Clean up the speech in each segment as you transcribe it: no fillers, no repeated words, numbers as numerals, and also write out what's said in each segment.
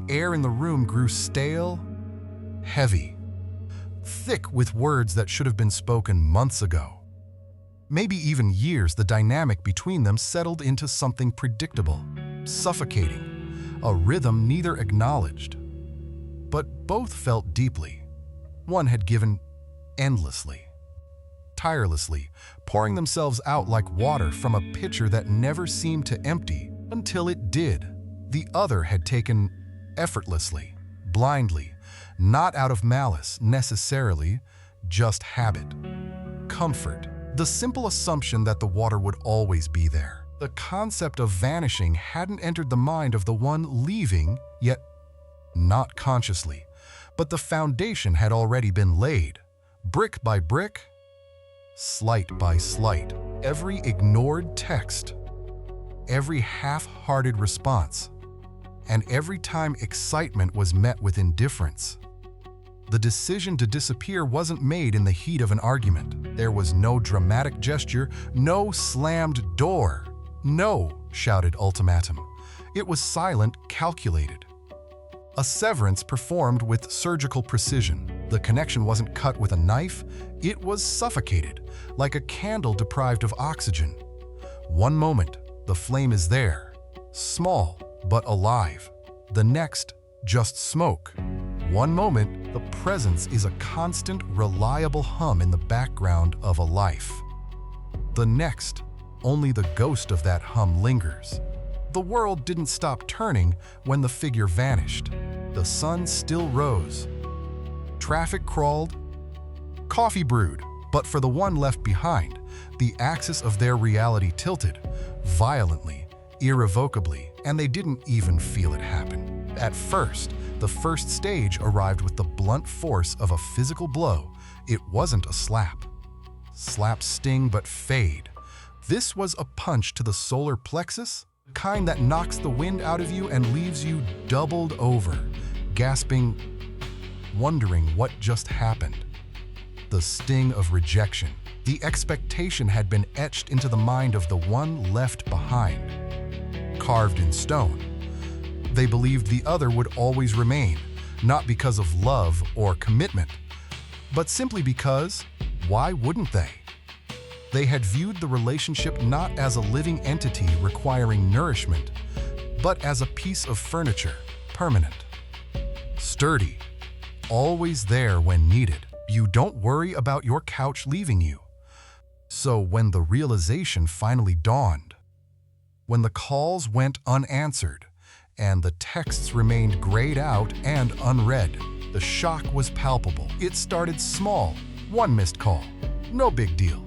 air in the room grew stale, heavy, thick with words that should have been spoken months ago. Maybe even years. The dynamic between them settled into something predictable, suffocating, a rhythm neither acknowledged. But both felt deeply. One had given endlessly, tirelessly, pouring themselves out like water from a pitcher that never seemed to empty until it did. The other had taken effortlessly, blindly, not out of malice necessarily, just habit, comfort, the simple assumption that the water would always be there. The concept of vanishing hadn't entered the mind of the one leaving, yet not consciously, but the foundation had already been laid, brick by brick, slight by slight. Every ignored text, every half-hearted response, and every time excitement was met with indifference. The decision to disappear wasn't made in the heat of an argument. There was no dramatic gesture, no slammed door, no shouted ultimatum. It was silent, calculated. A severance performed with surgical precision. The connection wasn't cut with a knife, it was suffocated, like a candle deprived of oxygen. One moment, the flame is there, small but alive. The next, just smoke. One moment, the presence is a constant, reliable hum in the background of a life. The next, only the ghost of that hum lingers. The world didn't stop turning when the figure vanished. The sun still rose. Traffic crawled. Coffee brewed. But for the one left behind, the axis of their reality tilted, violently, irrevocably, and they didn't even feel it happen. At first, the first stage arrived with the blunt force of a physical blow. It wasn't a slap. Slaps sting but fade. This was a punch to the solar plexus, the kind that knocks the wind out of you and leaves you doubled over, gasping, wondering what just happened. The sting of rejection. The expectation had been etched into the mind of the one left behind, carved in stone. They believed the other would always remain, not because of love or commitment, but simply because, why wouldn't they? They had viewed the relationship not as a living entity requiring nourishment, but as a piece of furniture, permanent, sturdy, always there when needed. You don't worry about your couch leaving you. So when the realization finally dawned, when the calls went unanswered, and the texts remained grayed out and unread, the shock was palpable. It started small. 1 missed call. No big deal.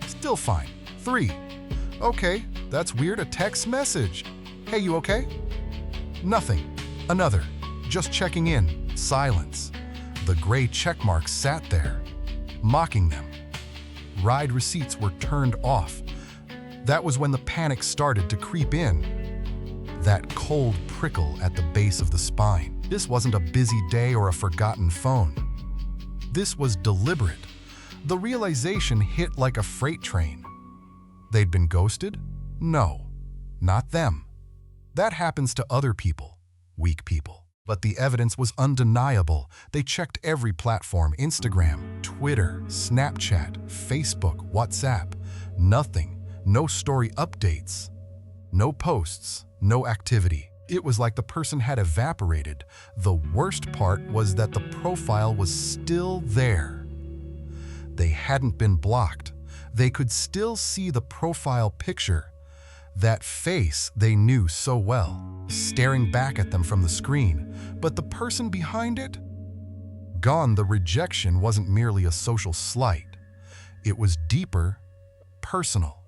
Still fine. 3. Okay, that's weird. A text message. Hey, you okay? Nothing. Another. Just checking in. Silence. The gray checkmarks sat there, mocking them. Ride receipts were turned off. That was when the panic started to creep in. That cold prickle at the base of the spine. This wasn't a busy day or a forgotten phone. This was deliberate. The realization hit like a freight train. They'd been ghosted? No, not them. That happens to other people, weak people. But the evidence was undeniable. They checked every platform: Instagram, Twitter, Snapchat, Facebook, WhatsApp. Nothing. No story updates. No posts. No activity. It was like the person had evaporated. The worst part was that the profile was still there. They hadn't been blocked. They could still see the profile picture. That face they knew so well, staring back at them from the screen. But the person behind it? Gone. The rejection wasn't merely a social slight. It was deeper, personal,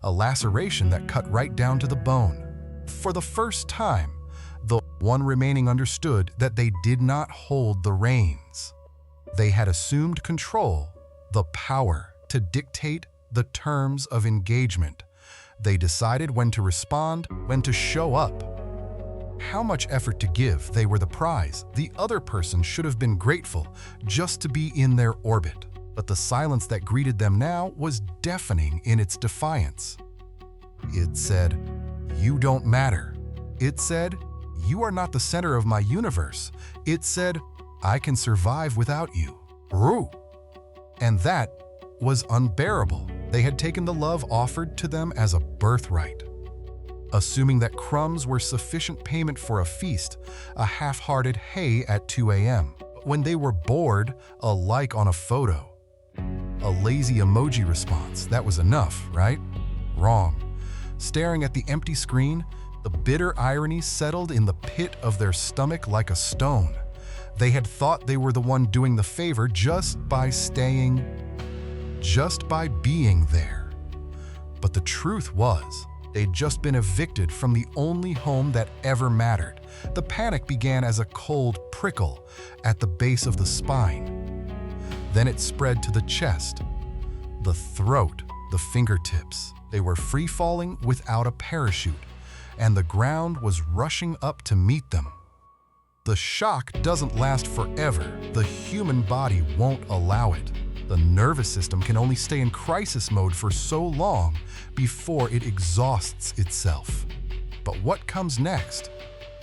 a laceration that cut right down to the bone. For the first time, the one remaining understood that they did not hold the reins. They had assumed control, the power to dictate the terms of engagement. They decided when to respond, when to show up, how much effort to give. They were the prize. The other person should have been grateful just to be in their orbit. But the silence that greeted them now was deafening in its defiance. It said, "You don't matter." It said, "You are not the center of my universe." It said, "I can survive without you." Roo. And that was unbearable. They had taken the love offered to them as a birthright, assuming that crumbs were sufficient payment for a feast, a half-hearted hey at 2 a.m. When they were bored, a like on a photo, a lazy emoji response, that was enough, right? Wrong. Staring at the empty screen, the bitter irony settled in the pit of their stomach like a stone. They had thought they were the one doing the favor just by being there. But the truth was, they'd just been evicted from the only home that ever mattered. The panic began as a cold prickle at the base of the spine. Then it spread to the chest, the throat, the fingertips. They were free-falling without a parachute, and the ground was rushing up to meet them. The shock doesn't last forever. The human body won't allow it. The nervous system can only stay in crisis mode for so long before it exhausts itself. But what comes next?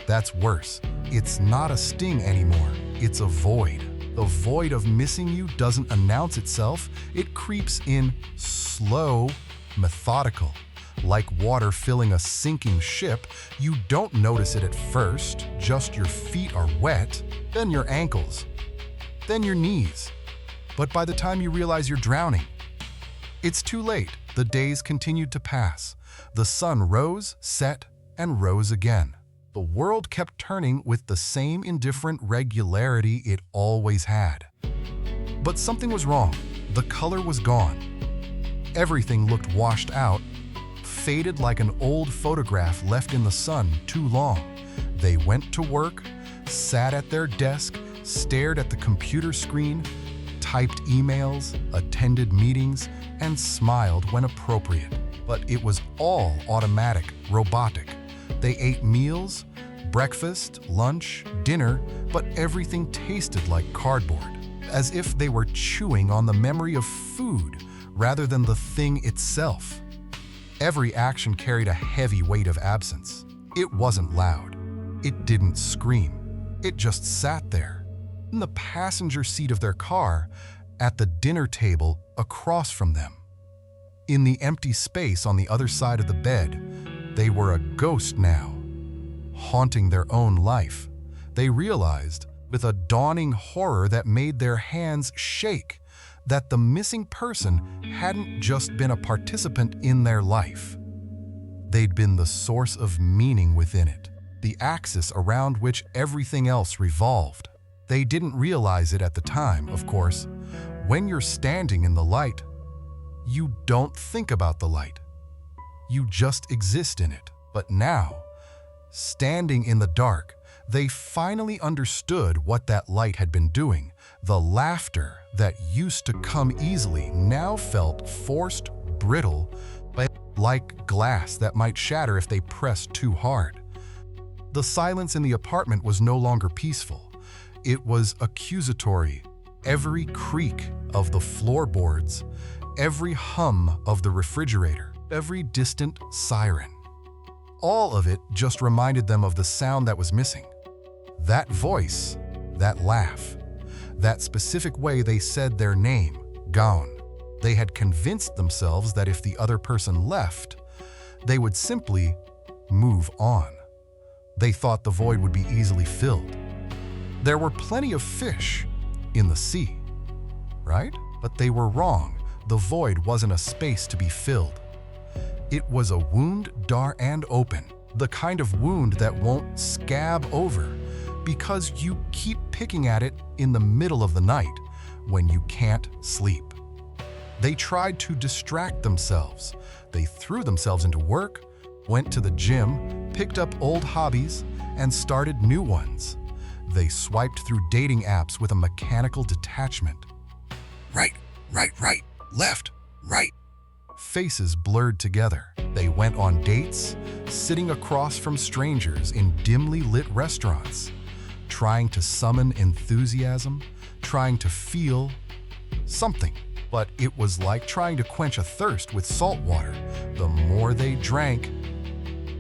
That's worse. It's not a sting anymore. It's a void. The void of missing you doesn't announce itself. It creeps in slow, methodical. Like water filling a sinking ship, you don't notice it at first. Just your feet are wet, then your ankles, then your knees. But by the time you realize you're drowning, it's too late. The days continued to pass. The sun rose, set, and rose again. The world kept turning with the same indifferent regularity it always had. But something was wrong. The color was gone. Everything looked washed out, faded like an old photograph left in the sun too long. They went to work, sat at their desk, stared at the computer screen, typed emails, attended meetings, and smiled when appropriate. But it was all automatic, robotic. They ate meals, breakfast, lunch, dinner, but everything tasted like cardboard, as if they were chewing on the memory of food rather than the thing itself. Every action carried a heavy weight of absence. It wasn't loud. It didn't scream. It just sat there, in the passenger seat of their car, at the dinner table across from them. In the empty space on the other side of the bed, they were a ghost now, haunting their own life. They realized, with a dawning horror that made their hands shake, that the missing person hadn't just been a participant in their life. They'd been the source of meaning within it, the axis around which everything else revolved. They didn't realize it at the time, of course. When you're standing in the light, you don't think about the light. You just exist in it. But now, standing in the dark, they finally understood what that light had been doing. The laughter that used to come easily now felt forced, brittle, like glass that might shatter if they pressed too hard. The silence in the apartment was no longer peaceful. It was accusatory. Every creak of the floorboards, every hum of the refrigerator, every distant siren. All of it just reminded them of the sound that was missing. That voice, that laugh, that specific way they said their name, gone. They had convinced themselves that if the other person left, they would simply move on. They thought the void would be easily filled. There were plenty of fish in the sea, right? But they were wrong. The void wasn't a space to be filled. It was a wound, dark and open, the kind of wound that won't scab over because you keep picking at it in the middle of the night when you can't sleep. They tried to distract themselves. They threw themselves into work, went to the gym, picked up old hobbies, and started new ones. They swiped through dating apps with a mechanical detachment. Right, left, right. Faces blurred together. They went on dates, sitting across from strangers in dimly lit restaurants, trying to summon enthusiasm, trying to feel something. But it was like trying to quench a thirst with salt water. The more they drank,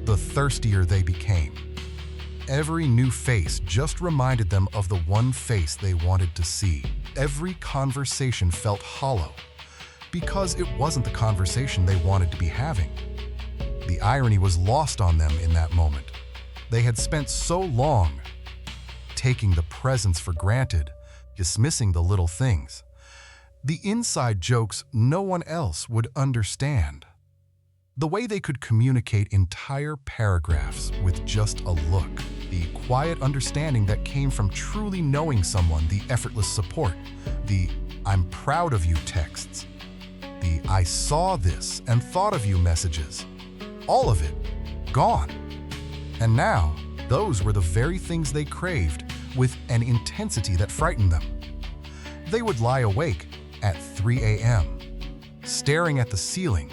the thirstier they became. Every new face just reminded them of the one face they wanted to see. Every conversation felt hollow, because it wasn't the conversation they wanted to be having. The irony was lost on them in that moment. They had spent so long taking the presents for granted, dismissing the little things, the inside jokes no one else would understand. The way they could communicate entire paragraphs with just a look, the quiet understanding that came from truly knowing someone, the effortless support, the "I'm proud of you" texts, the "I saw this and thought of you" messages, all of it gone. And now, those were the very things they craved with an intensity that frightened them. They would lie awake at 3 a.m., staring at the ceiling,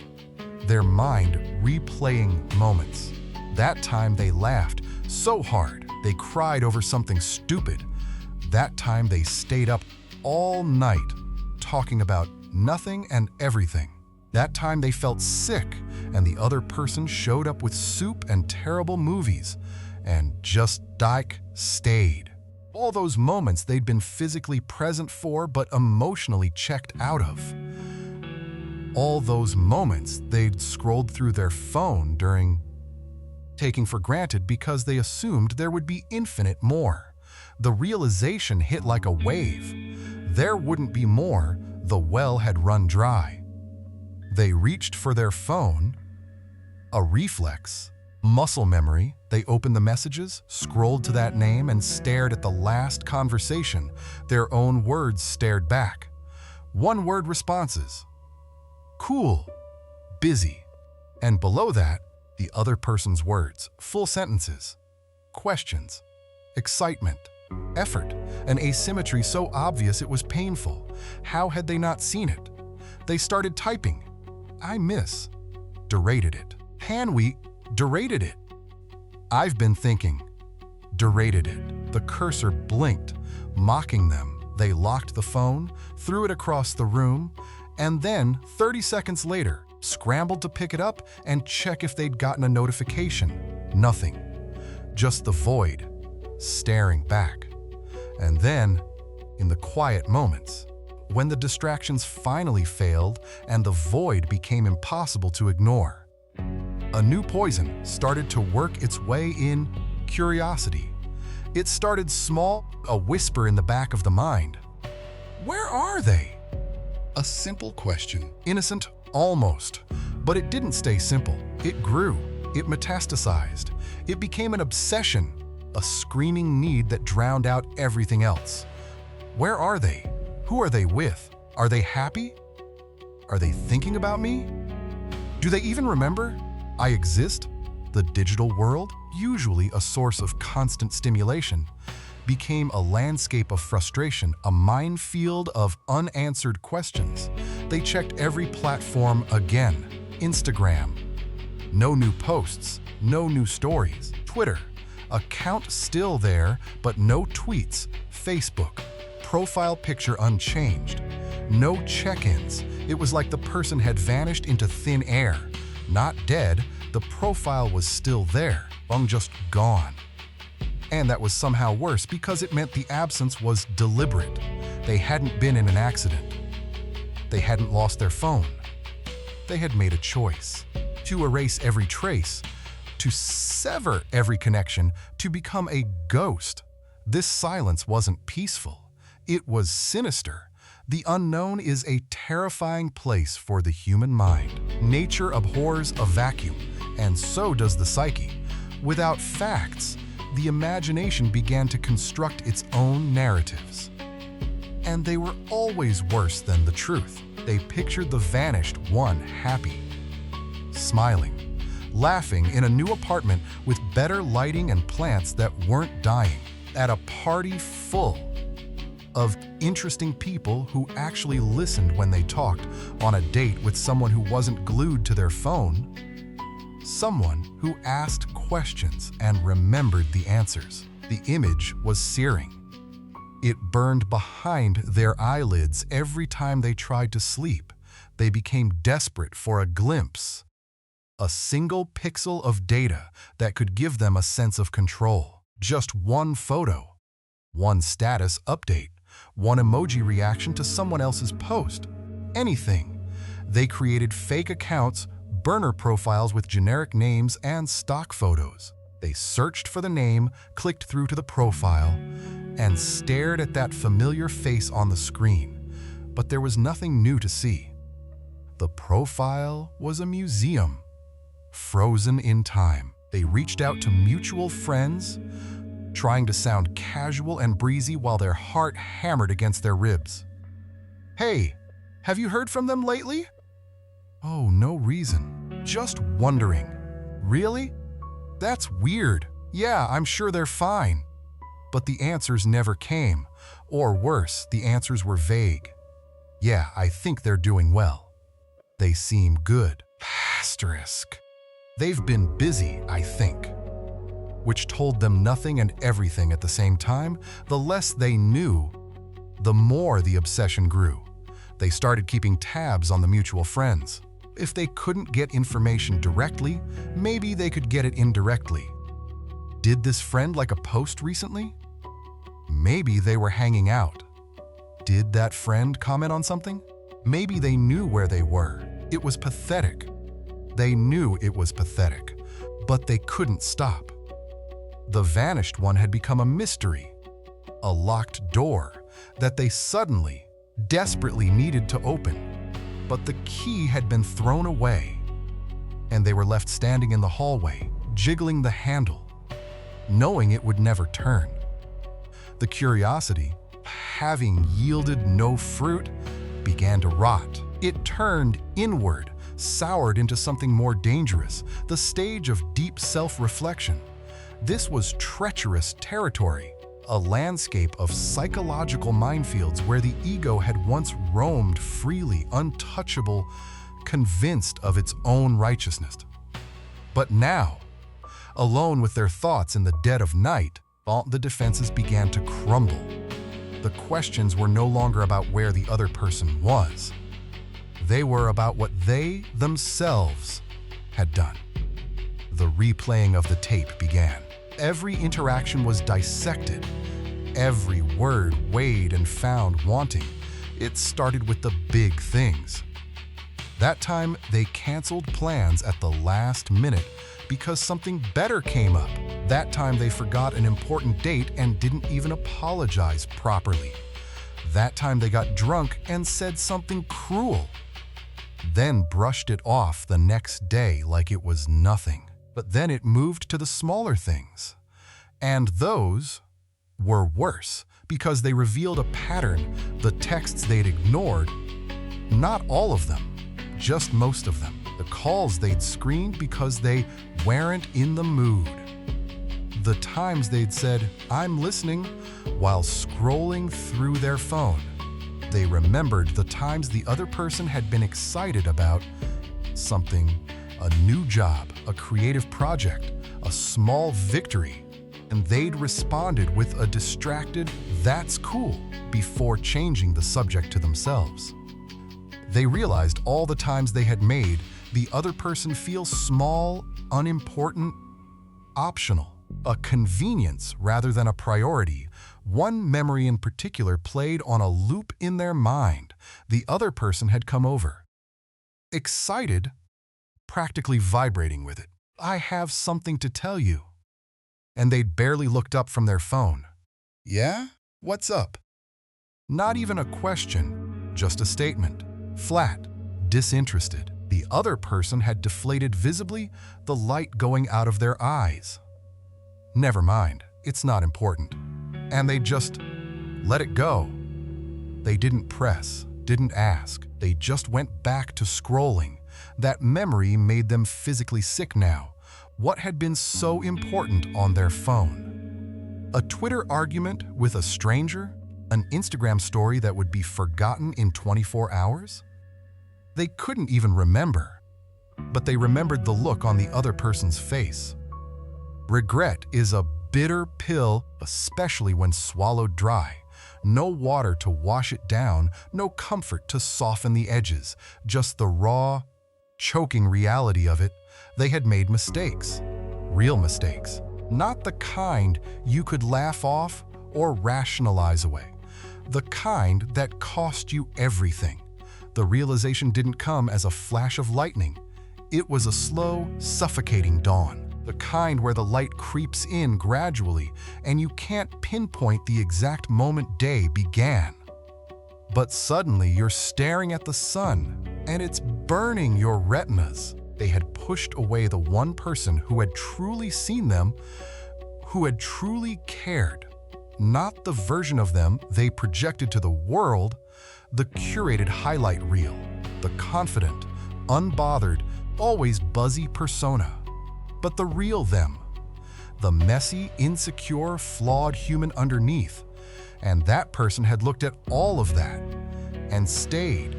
their mind replaying moments. That time they laughed so hard they cried over something stupid. That time they stayed up all night talking about nothing and everything. That time they felt sick and the other person showed up with soup and terrible movies and just stayed. All those moments they'd been physically present for but emotionally checked out of. All those moments they'd scrolled through their phone during, taking for granted because they assumed there would be infinite more. The realization hit like a wave. There wouldn't be more, the well had run dry. They reached for their phone, a reflex, muscle memory. They opened the messages, scrolled to that name, and stared at the last conversation. Their own words stared back. One-word responses. Cool, busy. And below that, the other person's words, full sentences, questions, excitement, effort, an asymmetry so obvious it was painful. How had they not seen it? They started typing. I miss. Derated it. Can we? Derated it. I've been thinking. Derated it. The cursor blinked, mocking them. They locked the phone, threw it across the room, and then, 30 seconds later, scrambled to pick it up and check if they'd gotten a notification. Nothing. Just the void, staring back. And then, in the quiet moments, when the distractions finally failed and the void became impossible to ignore, a new poison started to work its way in: curiosity. It started small, a whisper in the back of the mind. Where are they? A simple question, innocent almost, but it didn't stay simple. It grew, it metastasized, it became an obsession, a screaming need that drowned out everything else. Where are they? Who are they with? Are they happy? Are they thinking about me? Do they even remember I exist? The digital world, usually a source of constant stimulation, became a landscape of frustration, a minefield of unanswered questions. They checked every platform again. Instagram, no new posts, no new stories. Twitter, account still there, but no tweets. Facebook, profile picture unchanged. No check-ins. It was like the person had vanished into thin air. Not dead, the profile was still there, just gone. And that was somehow worse because it meant the absence was deliberate. They hadn't been in an accident. They hadn't lost their phone. They had made a choice to erase every trace, to sever every connection, to become a ghost. This silence wasn't peaceful. It was sinister. The unknown is a terrifying place for the human mind. Nature abhors a vacuum, and so does the psyche. Without facts, the imagination began to construct its own narratives. And they were always worse than the truth. They pictured the vanished one happy, smiling, laughing in a new apartment with better lighting and plants that weren't dying, at a party full of interesting people who actually listened when they talked, on a date with someone who wasn't glued to their phone, someone who asked questions and remembered the answers. The image was searing. It burned behind their eyelids every time they tried to sleep. They became desperate for a glimpse, a single pixel of data that could give them a sense of control. Just one photo, one status update, one emoji reaction to someone else's post. Anything. They created fake accounts, burner profiles with generic names and stock photos. They searched for the name, clicked through to the profile, and stared at that familiar face on the screen. But there was nothing new to see. The profile was a museum, frozen in time. They reached out to mutual friends, trying to sound casual and breezy while their heart hammered against their ribs. "Hey, have you heard from them lately?" "Oh, no reason. Just wondering." "Really? That's weird. Yeah, I'm sure they're fine." But the answers never came. Or worse, the answers were vague. "Yeah, I think they're doing well. They seem good. Asterisk. They've been busy, I think." Which told them nothing and everything at the same time. The less they knew, the more the obsession grew. They started keeping tabs on the mutual friends. If they couldn't get information directly, maybe they could get it indirectly. Did this friend like a post recently? Maybe they were hanging out. Did that friend comment on something? Maybe they knew where they were. It was pathetic. They knew it was pathetic, but they couldn't stop. The vanished one had become a mystery, a locked door that they suddenly, desperately needed to open. But the key had been thrown away, and they were left standing in the hallway, jiggling the handle, knowing it would never turn. The curiosity, having yielded no fruit, began to rot. It turned inward, soured into something more dangerous, the stage of deep self-reflection. This was treacherous territory, a landscape of psychological minefields where the ego had once roamed freely, untouchable, convinced of its own righteousness. But now, alone with their thoughts in the dead of night, the defenses began to crumble. The questions were no longer about where the other person was. They were about what they themselves had done. The replaying of the tape began. Every interaction was dissected. Every word weighed and found wanting. It started with the big things. That time, they canceled plans at the last minute because something better came up. That time, they forgot an important date and didn't even apologize properly. That time, they got drunk and said something cruel, then brushed it off the next day like it was nothing. But then it moved to the smaller things. And those were worse because they revealed a pattern, the texts they'd ignored. Not all of them, just most of them. The calls they'd screened because they weren't in the mood. The times they'd said, "I'm listening," while scrolling through their phone. They remembered the times the other person had been excited about something, a new job, a creative project, a small victory, and they'd responded with a distracted, "That's cool," before changing the subject to themselves. They realized all the times they had made the other person feel small, unimportant, optional, a convenience rather than a priority. One memory in particular played on a loop in their mind. The other person had come over. Excited, practically vibrating with it. "I have something to tell you." And they'd barely looked up from their phone. "Yeah? What's up?" Not even a question, just a statement. Flat, disinterested. The other person had deflated visibly, the light going out of their eyes. Never mind, it's not important. And they just let it go. They didn't press, didn't ask. They just went back to scrolling. That memory made them physically sick now. What had been so important on their phone? A Twitter argument with a stranger? An Instagram story that would be forgotten in 24 hours? They couldn't even remember, but they remembered the look on the other person's face. Regret is a bitter pill, especially when swallowed dry. No water to wash it down, no comfort to soften the edges, just the raw, choking reality of it. They had made mistakes, real mistakes, Not the kind you could laugh off or rationalize away. The kind that cost you everything. The realization didn't come as a flash of lightning. It was a slow, suffocating dawn. The kind where the light creeps in gradually and you can't pinpoint the exact moment day began. But suddenly you're staring at the sun and it's burning your retinas. They had pushed away the one person who had truly seen them, who had truly cared. Not the version of them they projected to the world, the curated highlight reel, the confident, unbothered, always buzzy persona. But the real them, the messy, insecure, flawed human underneath. And that person had looked at all of that and stayed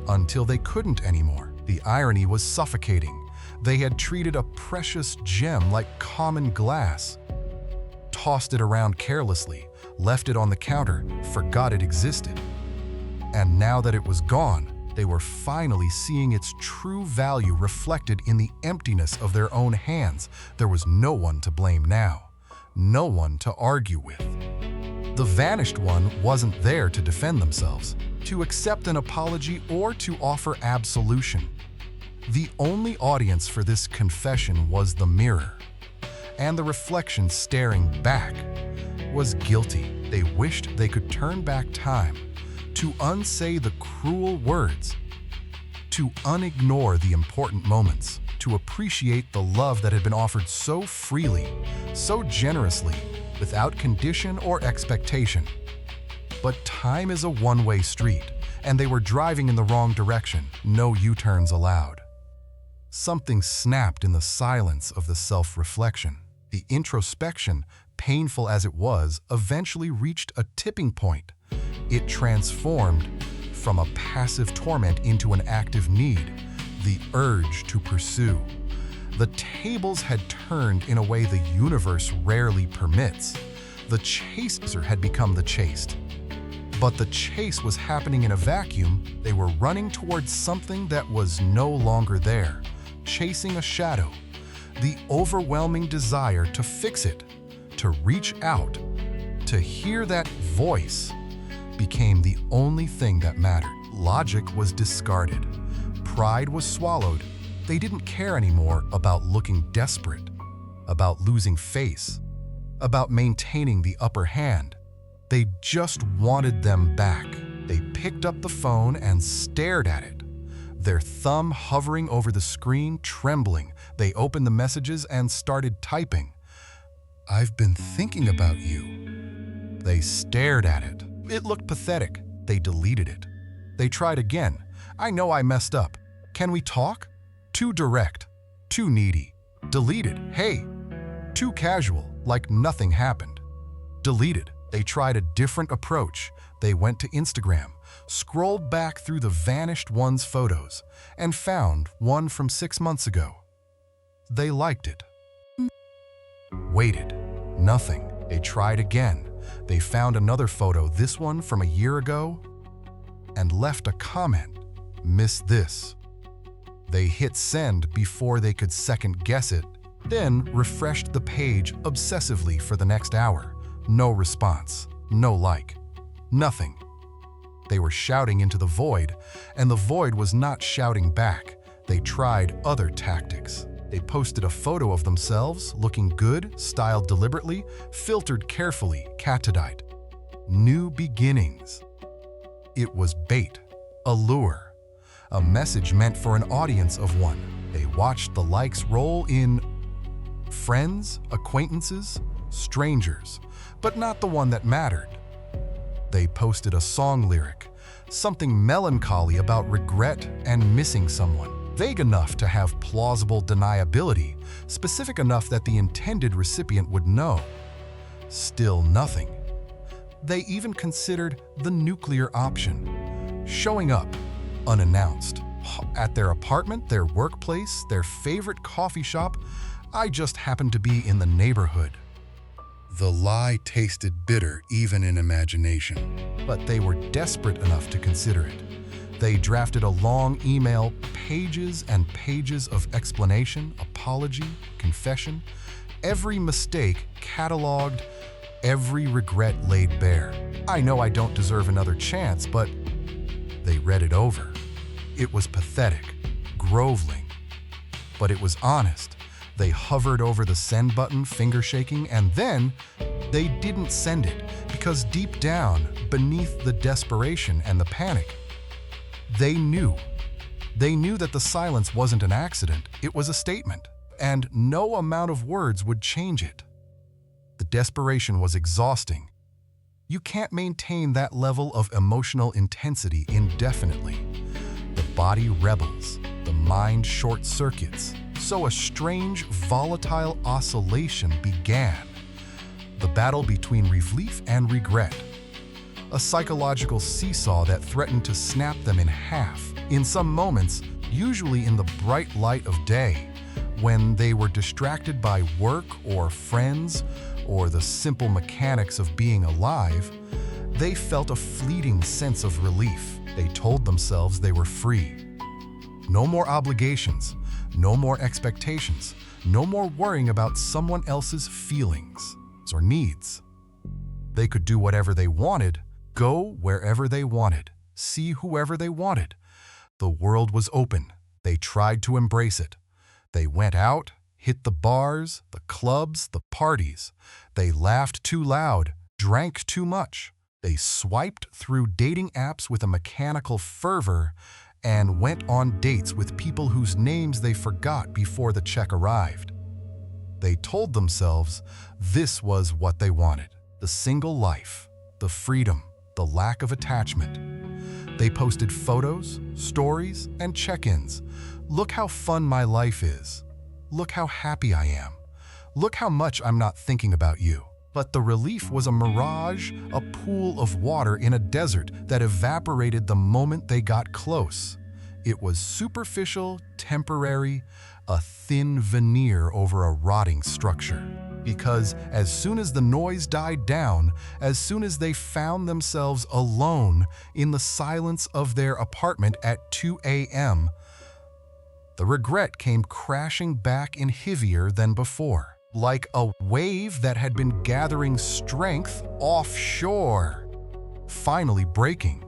until they couldn't anymore. The irony was suffocating. They had treated a precious gem like common glass, tossed it around carelessly, left it on the counter, forgot it existed. And now that it was gone, they were finally seeing its true value reflected in the emptiness of their own hands. There was no one to blame now, no one to argue with. The vanished one wasn't there to defend themselves, to accept an apology, or to offer absolution. The only audience for this confession was the mirror, and the reflection staring back was guilty. They wished they could turn back time, to unsay the cruel words, to unignore the important moments, to appreciate the love that had been offered so freely, so generously, without condition or expectation. But time is a one-way street, and they were driving in the wrong direction, no U-turns allowed. Something snapped in the silence of the self-reflection. The introspection, painful as it was, eventually reached a tipping point. It transformed from a passive torment into an active need, the urge to pursue. The tables had turned in a way the universe rarely permits. The chaser had become the chased. But the chase was happening in a vacuum. They were running towards something that was no longer there, chasing a shadow. The overwhelming desire to fix it, to reach out, to hear that voice, became the only thing that mattered. Logic was discarded. Pride was swallowed. They didn't care anymore about looking desperate, about losing face, about maintaining the upper hand. They just wanted them back. They picked up the phone and stared at it, their thumb hovering over the screen, trembling. They opened the messages and started typing. "I've been thinking about you." They stared at it. It looked pathetic. They deleted it. They tried again. "I know I messed up. Can we talk?" Too direct, too needy. Deleted. "Hey." Too casual, like nothing happened. Deleted. They tried a different approach. They went to Instagram, scrolled back through the vanished one's photos, and found one from 6 months ago. They liked it. Waited. Nothing. They tried again. They found another photo, this one from a year ago, and left a comment. "Miss this." They hit send before they could second-guess it, then refreshed the page obsessively for the next hour. No response, no like, nothing. They were shouting into the void, and the void was not shouting back. They tried other tactics. They posted a photo of themselves, looking good, styled deliberately, filtered carefully, catadite. New beginnings. It was bait, a lure, a message meant for an audience of one. They watched the likes roll in. Friends, acquaintances, strangers, but not the one that mattered. They posted a song lyric, something melancholy about regret and missing someone. Vague enough to have plausible deniability, specific enough that the intended recipient would know. Still nothing. They even considered the nuclear option, showing up unannounced, at their apartment, their workplace, their favorite coffee shop. "I just happened to be in the neighborhood." The lie tasted bitter even in imagination, but they were desperate enough to consider it. They drafted a long email, pages and pages of explanation, apology, confession, Every mistake cataloged, every regret laid bare. I know I don't deserve another chance, but they read it over. It was pathetic, groveling, but it was honest. They hovered over the send button, finger shaking, and then they didn't send it because deep down, beneath the desperation and the panic, they knew that the silence wasn't an accident, it was a statement, and no amount of words would change it. The desperation was exhausting. You can't maintain that level of emotional intensity indefinitely. The body rebels, the mind short-circuits, so a strange, volatile oscillation began. The battle between relief and regret. A psychological seesaw that threatened to snap them in half. In some moments, usually in the bright light of day, when they were distracted by work or friends or the simple mechanics of being alive, they felt a fleeting sense of relief. They told themselves they were free. No more obligations, no more expectations, no more worrying about someone else's feelings or needs. They could do whatever they wanted, go wherever they wanted, see whoever they wanted. The world was open. They tried to embrace it. They went out, hit the bars, the clubs, the parties. They laughed too loud, drank too much. They swiped through dating apps with a mechanical fervor and went on dates with people whose names they forgot before the check arrived. They told themselves this was what they wanted: the single life, the freedom, the lack of attachment. They posted photos, stories, and check-ins. Look how fun my life is. Look how happy I am. Look how much I'm not thinking about you. But the relief was a mirage, a pool of water in a desert that evaporated the moment they got close. It was superficial, temporary, a thin veneer over a rotting structure. Because as soon as the noise died down, as soon as they found themselves alone in the silence of their apartment at 2 a.m., the regret came crashing back in heavier than before, like a wave that had been gathering strength offshore, finally breaking.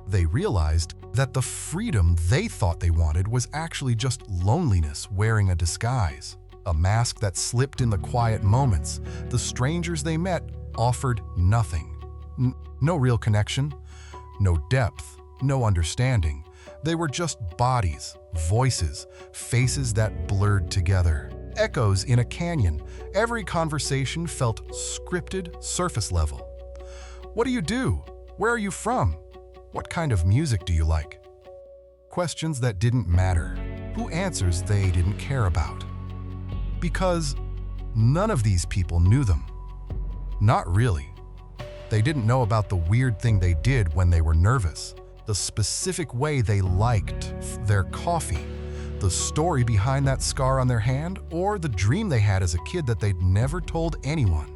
They realized that the freedom they thought they wanted was actually just loneliness wearing a disguise, a mask that slipped in the quiet moments. The strangers they met offered nothing. No real connection, no depth, no understanding. They were just bodies, voices, faces that blurred together. Echoes in a canyon. Every conversation felt scripted, surface level. What do you do? Where are you from? What kind of music do you like? Questions that didn't matter. Who answers they didn't care about? Because none of these people knew them. Not really. They didn't know about the weird thing they did when they were nervous, the specific way they liked their coffee, the story behind that scar on their hand, or the dream they had as a kid that they'd never told anyone.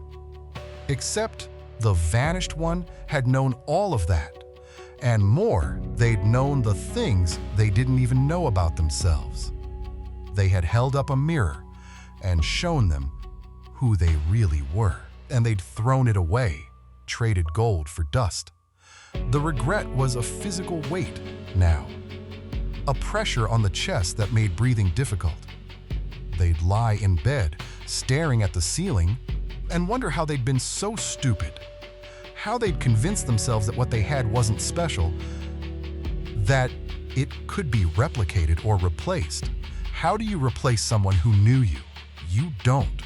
Except the vanished one had known all of that, and more. They'd known the things they didn't even know about themselves. They had held up a mirror and shown them who they really were, and they'd thrown it away, traded gold for dust. The regret was a physical weight now, a pressure on the chest that made breathing difficult. They'd lie in bed, staring at the ceiling, and wonder how they'd been so stupid, how they'd convinced themselves that what they had wasn't special, that it could be replicated or replaced. How do you replace someone who knew you? You don't.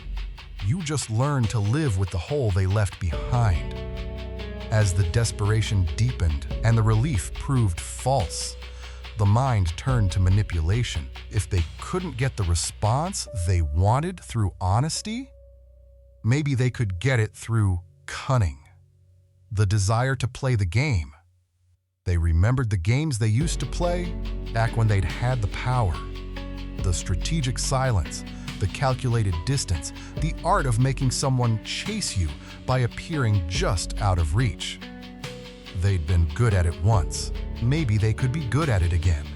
You just learn to live with the hole they left behind. As the desperation deepened and the relief proved false, the mind turned to manipulation. If they couldn't get the response they wanted through honesty, maybe they could get it through cunning. The desire to play the game. They remembered the games they used to play back when they'd had the power. The strategic silence, the calculated distance, the art of making someone chase you by appearing just out of reach. They'd been good at it once. Maybe they could be good at it again.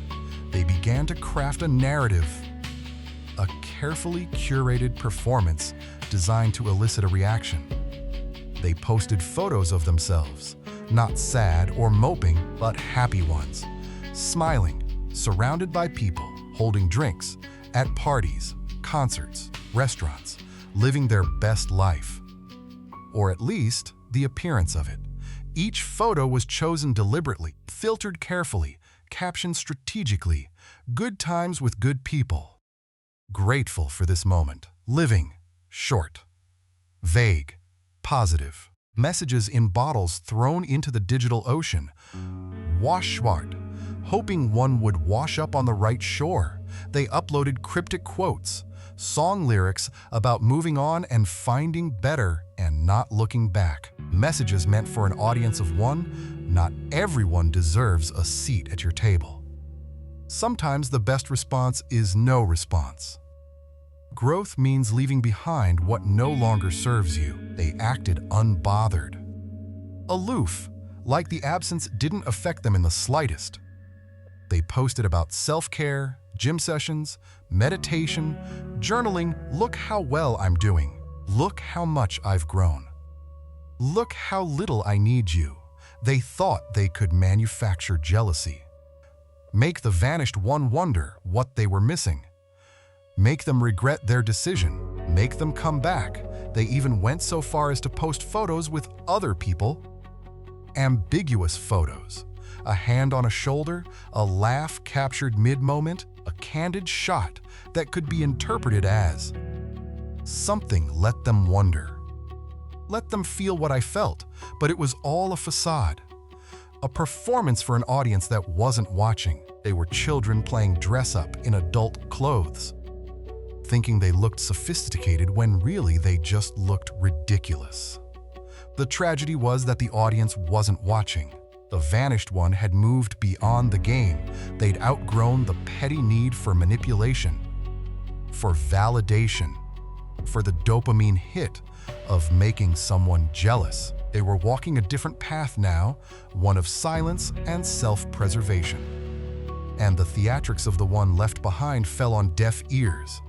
They began to craft a narrative, a carefully curated performance designed to elicit a reaction. They posted photos of themselves, not sad or moping, but happy ones, smiling, surrounded by people, holding drinks, at parties, concerts, restaurants, living their best life. Or at least, the appearance of it. Each photo was chosen deliberately, filtered carefully, captioned strategically, good times with good people. Grateful for this moment. Living, short, vague, positive. Messages in bottles thrown into the digital ocean. Waschwart, hoping one would wash up on the right shore. They uploaded cryptic quotes, song lyrics about moving on and finding better and not looking back. Messages meant for an audience of one. Not everyone deserves a seat at your table. Sometimes the best response is no response. Growth means leaving behind what no longer serves you. They acted unbothered. Aloof, like the absence didn't affect them in the slightest. They posted about self-care, gym sessions, meditation, journaling. Look how well I'm doing. Look how much I've grown. Look how little I need you. They thought they could manufacture jealousy. Make the vanished one wonder what they were missing. Make them regret their decision. Make them come back. They even went so far as to post photos with other people. Ambiguous photos. A hand on a shoulder, a laugh captured mid-moment, a candid shot that could be interpreted as something. Let them wonder. Let them feel what I felt, but it was all a facade. A performance for an audience that wasn't watching. They were children playing dress-up in adult clothes, thinking they looked sophisticated when really they just looked ridiculous. The tragedy was that the audience wasn't watching. The vanished one had moved beyond the game. They'd outgrown the petty need for manipulation, for validation, for the dopamine hit of making someone jealous. They were walking a different path now, one of silence and self-preservation. And the theatrics of the one left behind fell on deaf ears.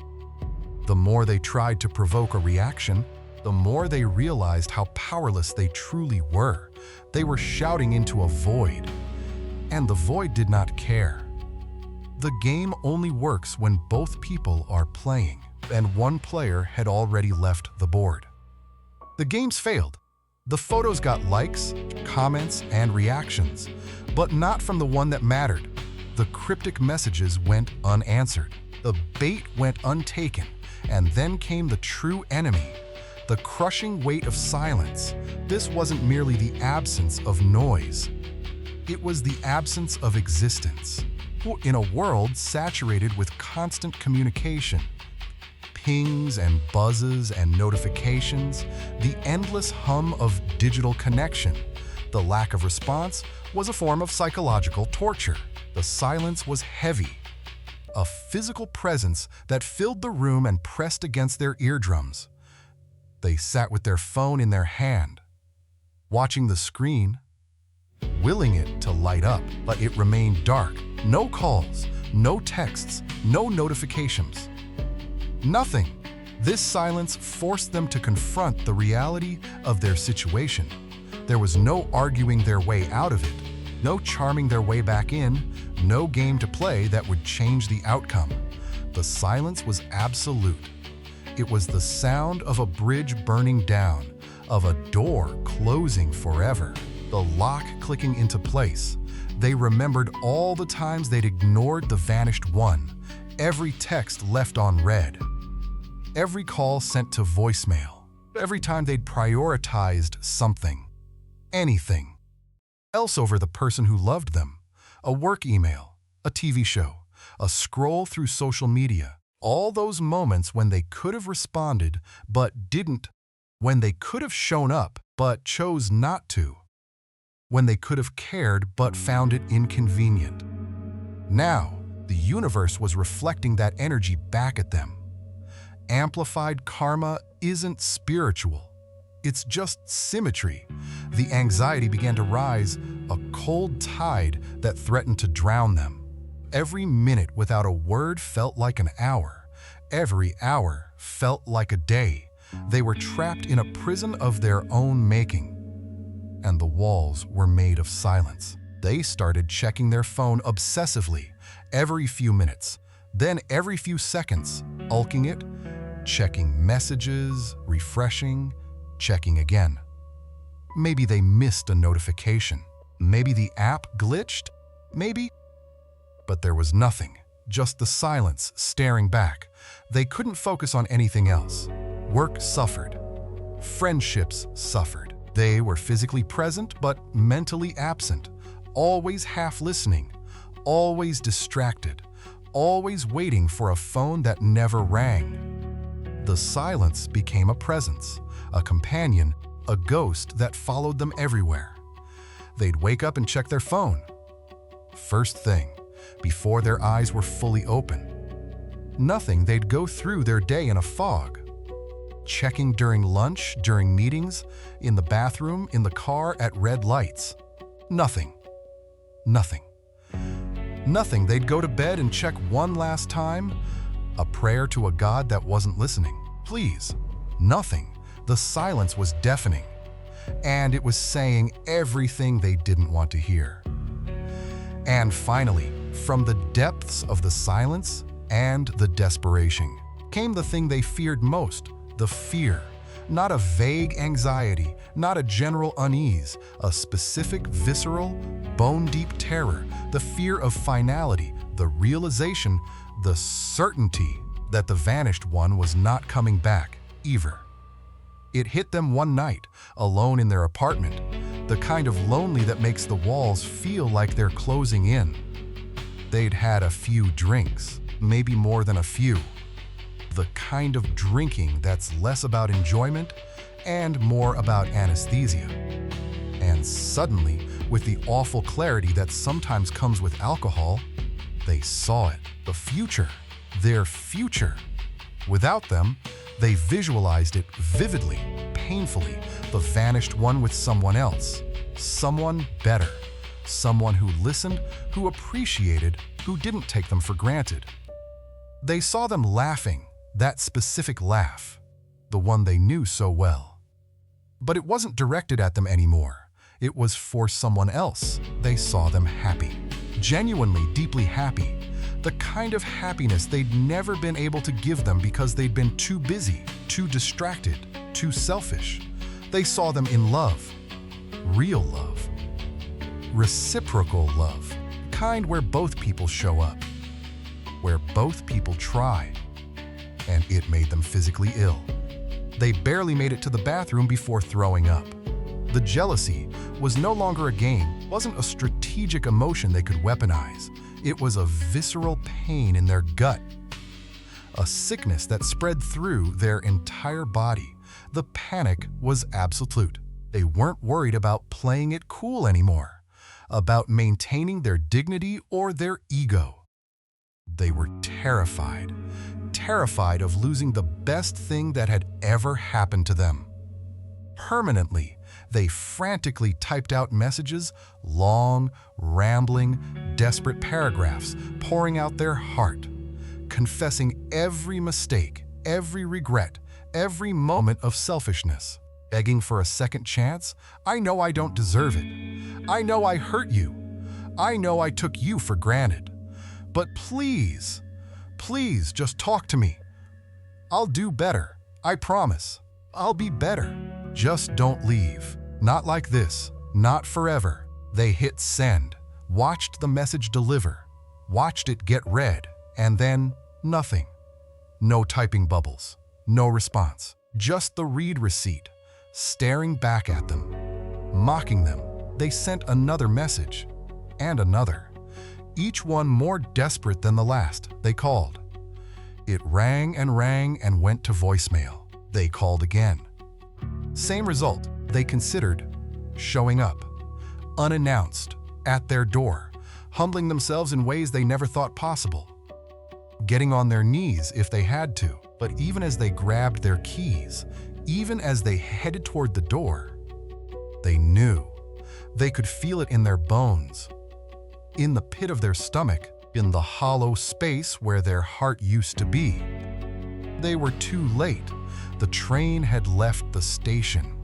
The more they tried to provoke a reaction, the more they realized how powerless they truly were. They were shouting into a void, and the void did not care. The game only works when both people are playing, and one player had already left the board. The games failed. The photos got likes, comments, and reactions, but not from the one that mattered. The cryptic messages went unanswered. The bait went untaken, and then came the true enemy. The crushing weight of silence. This wasn't merely the absence of noise. It was the absence of existence. In a world saturated with constant communication, pings and buzzes and notifications, the endless hum of digital connection, the lack of response was a form of psychological torture. The silence was heavy, a physical presence that filled the room and pressed against their eardrums. They sat with their phone in their hand, watching the screen, willing it to light up, but it remained dark. No calls, no texts, no notifications. Nothing. This silence forced them to confront the reality of their situation. There was no arguing their way out of it, no charming their way back in, no game to play that would change the outcome. The silence was absolute. It was the sound of a bridge burning down, of a door closing forever, the lock clicking into place. They remembered all the times they'd ignored the vanished one, every text left unread, every call sent to voicemail, every time they'd prioritized something, anything, else over the person who loved them. A work email, a TV show, a scroll through social media. All those moments when they could have responded but didn't, when they could have shown up but chose not to, when they could have cared but found it inconvenient. Now, the universe was reflecting that energy back at them. Amplified karma isn't spiritual. It's just symmetry. The anxiety began to rise, a cold tide that threatened to drown them. Every minute without a word felt like an hour. Every hour felt like a day. They were trapped in a prison of their own making, and the walls were made of silence. They started checking their phone obsessively, every few minutes, then every few seconds, ulking it, checking messages, refreshing, checking again. Maybe they missed a notification. Maybe the app glitched. Maybe. But there was nothing, just the silence staring back. They couldn't focus on anything else. Work suffered. Friendships suffered. They were physically present but mentally absent, always half listening, always distracted, always waiting for a phone that never rang. The silence became a presence, a companion, a ghost that followed them everywhere. They'd wake up and check their phone. First thing, before their eyes were fully open. Nothing, they'd go through their day in a fog. Checking during lunch, during meetings, in the bathroom, in the car, at red lights. Nothing. Nothing. Nothing. They'd go to bed and check one last time, a prayer to a God that wasn't listening. Please. Nothing. The silence was deafening, and it was saying everything they didn't want to hear. And finally, from the depths of the silence and the desperation, came the thing they feared most, the fear. Not a vague anxiety, not a general unease, a specific, visceral, bone-deep terror, the fear of finality, the realization, the certainty that the vanished one was not coming back, ever. It hit them one night, alone in their apartment, the kind of lonely that makes the walls feel like they're closing in. They'd had a few drinks, maybe more than a few. The kind of drinking that's less about enjoyment and more about anesthesia. And suddenly, with the awful clarity that sometimes comes with alcohol, they saw it, the future, their future. Without them, they visualized it vividly, painfully, the vanished one with someone else, someone better, someone who listened, who appreciated, who didn't take them for granted. They saw them laughing, that specific laugh, the one they knew so well. But it wasn't directed at them anymore. It was for someone else. They saw them happy, genuinely, deeply happy. The kind of happiness they'd never been able to give them because they'd been too busy, too distracted, too selfish. They saw them in love, real love, reciprocal love, kind where both people show up, where both people try, and it made them physically ill. They barely made it to the bathroom before throwing up. The jealousy was no longer a game, wasn't a strategic emotion they could weaponize. It was a visceral pain in their gut, a sickness that spread through their entire body. The panic was absolute. They weren't worried about playing it cool anymore, about maintaining their dignity or their ego. They were terrified, terrified of losing the best thing that had ever happened to them. Permanently, they frantically typed out messages, long, rambling, desperate paragraphs, pouring out their heart, confessing every mistake, every regret, every moment of selfishness, begging for a second chance. I know I don't deserve it. I know I hurt you. I know I took you for granted. But please, please just talk to me. I'll do better. I promise. I'll be better. Just don't leave. Not like this. Not forever. They hit send, watched the message deliver, watched it get read, and then nothing. No typing bubbles. No response. Just the read receipt, staring back at them, mocking them. They sent another message, and another. Each one more desperate than the last. They called. It rang and went to voicemail. They called again. Same result. They considered showing up, unannounced, at their door, humbling themselves in ways they never thought possible, getting on their knees if they had to. But even as they grabbed their keys, even as they headed toward the door, they knew. They could feel it in their bones, in the pit of their stomach, in the hollow space where their heart used to be. They were too late. The train had left the station,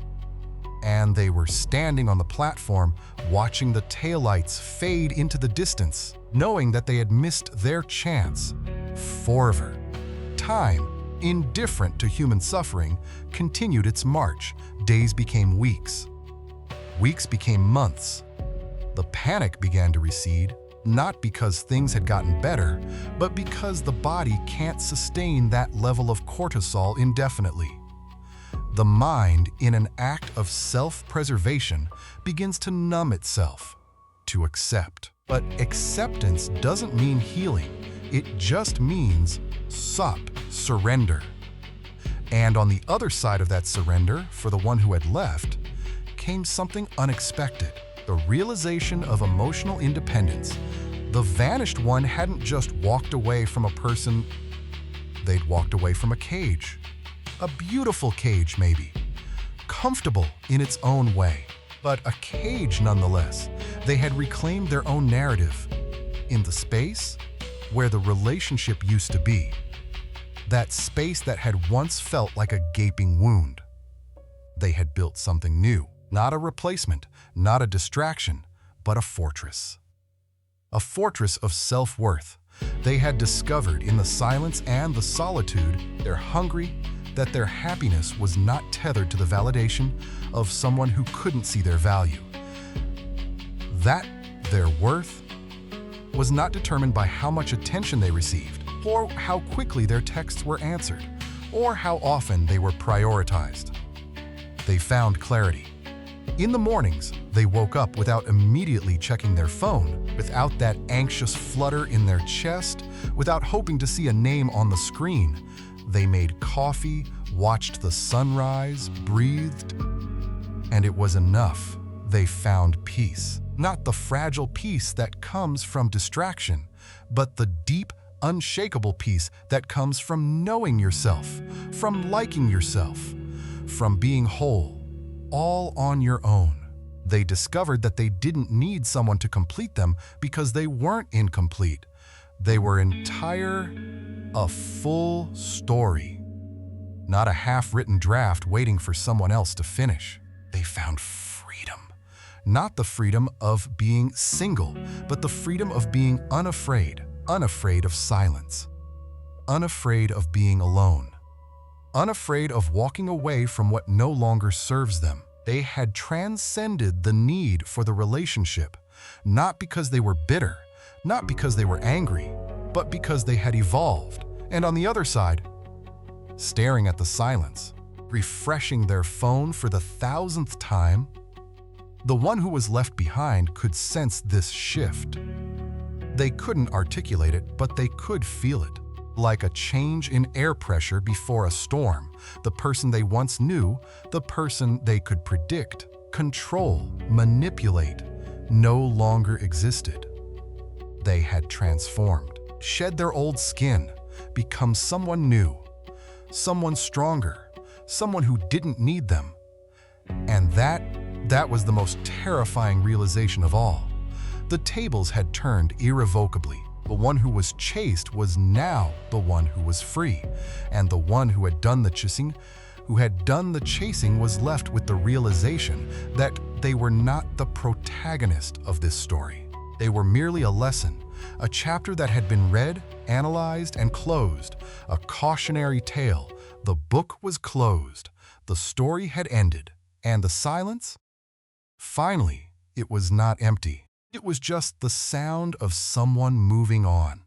and they were standing on the platform watching the taillights fade into the distance, knowing that they had missed their chance forever. Time, indifferent to human suffering, continued its march. Days became weeks. Weeks became months. The panic began to recede, not because things had gotten better, but because the body can't sustain that level of cortisol indefinitely. The mind, in an act of self-preservation, begins to numb itself, to accept. But acceptance doesn't mean healing. It just means surrender. And on the other side of that surrender, for the one who had left, came something unexpected: the realization of emotional independence. The vanished one hadn't just walked away from a person, they'd walked away from a cage. A beautiful cage, maybe. Comfortable in its own way, but a cage nonetheless. They had reclaimed their own narrative in the space where the relationship used to be. That space that had once felt like a gaping wound. They had built something new. Not a replacement, not a distraction, but a fortress. A fortress of self-worth. They had discovered in the silence and the solitude, they're hungry, that their happiness was not tethered to the validation of someone who couldn't see their value. That their worth was not determined by how much attention they received, or how quickly their texts were answered, or how often they were prioritized. They found clarity. In the mornings, they woke up without immediately checking their phone, without that anxious flutter in their chest, without hoping to see a name on the screen. They made coffee, watched the sunrise, breathed, and it was enough. They found peace. Not the fragile peace that comes from distraction, but the deep, unshakable peace that comes from knowing yourself, from liking yourself, from being whole, all on your own. They discovered that they didn't need someone to complete them because they weren't incomplete. They were entire, a full story, not a half-written draft waiting for someone else to finish. They found freedom. Not the freedom of being single, but the freedom of being unafraid of silence, unafraid of being alone, unafraid of walking away from what no longer serves them. They had transcended the need for the relationship, not because they were bitter, not because they were angry, but because they had evolved. And on the other side, staring at the silence, refreshing their phone for the 1,000th time, the one who was left behind could sense this shift. They couldn't articulate it, but they could feel it. Like a change in air pressure before a storm, the person they once knew, the person they could predict, control, manipulate, no longer existed. They had transformed, shed their old skin, become someone new, someone stronger, someone who didn't need them. And that was the most terrifying realization of all. The tables had turned irrevocably. The one who was chased was now the one who was free, and the one who had done the chasing was left with the realization that they were not the protagonist of this story. They were merely a lesson, a chapter that had been read, analyzed, and closed, a cautionary tale. The book was closed, the story had ended, and the silence? Finally, it was not empty. It was just the sound of someone moving on.